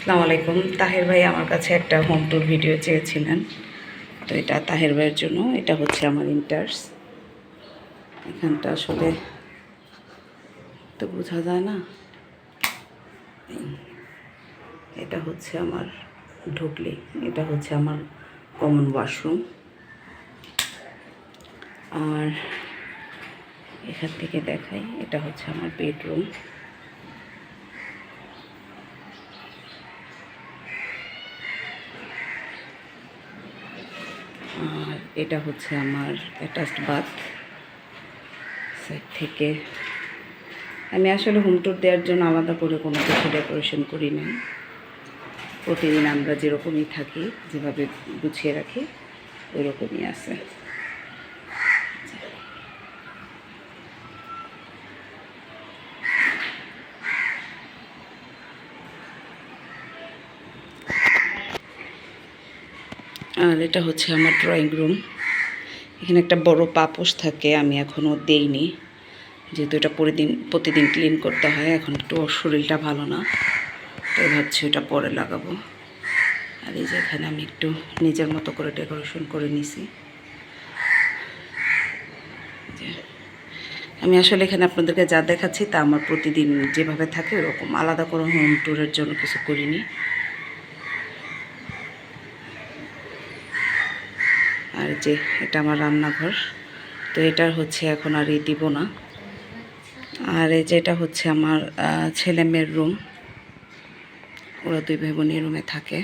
আসসালামু আলাইকুম। তাহের ভাই আমার কাছে একটা হোম ট্যুর ভিডিও চেয়েছিলেন, তো এটা তাহের ভাইয়ের জন্য। এটা হচ্ছে আমার ইন্টার্স। এখানটা আসলে তো বোঝা যায় না। এটা হচ্ছে আমার ঢুকলি, এটা হচ্ছে আমার কমন ওয়াশরুম। আর এখান থেকে দেখাই, এটা হচ্ছে আমার বেডরুম। আর এটা হচ্ছে আমার অ্যাটাচড বাথ। সাইড থেকে আমি আসলে হোম ট্যুর দেওয়ার জন্য আলাদা করে কোনো কিছু ডেকোরেশন করি না। প্রতিদিন আমরা যেরকমই থাকি, যেভাবে গুছিয়ে রাখি, ওইরকমই আছে। আর এটা হচ্ছে আমার ড্রয়িং রুম। এখানে একটা বড় পাপোশ থাকে, আমি এখনও দেইনি, যেহেতু এটা প্রতিদিন ক্লিন করতে হয়। এখন একটু শরীরটা ভালো না, তাই ভাবছি ওটা পরে লাগাবো। আর এই যে এখানে আমি একটু নিজের মতো করে ডেকোরেশন করে নিছি। আমি আসলে এখানে আপনাদেরকে যা দেখাচ্ছি তা আমার প্রতিদিন যেভাবে থাকে ওরকম, আলাদা করে হোম ট্যুরের জন্য কিছু করিনি। আর যে এটা আমার রান্নাঘর, তো এটার হচ্ছে এখন আর দিব না। আর এই যেটা হচ্ছে আমার ছেলে মেয়ের রুম, ওরা দুই ভাই বোন এই রুমে থাকে।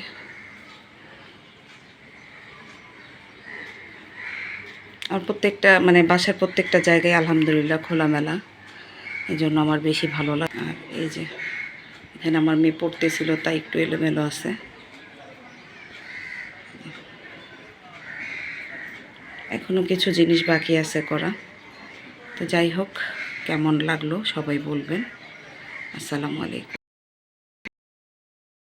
আর প্রত্যেকটা মানে বাসার প্রত্যেকটা জায়গায় আলহামদুলিল্লাহ খোলামেলা, এই জন্য আমার বেশি ভালো লাগে। আর এই যে এখানে আমার মেয়ে পড়তেছিল, তাই একটু এলোমেলো আছে। এখনও কিছু জিনিস বাকি আছে করা। তো যাই হোক, কেমন লাগলো সবাই বলবেন। আসসালামু আলাইকুম।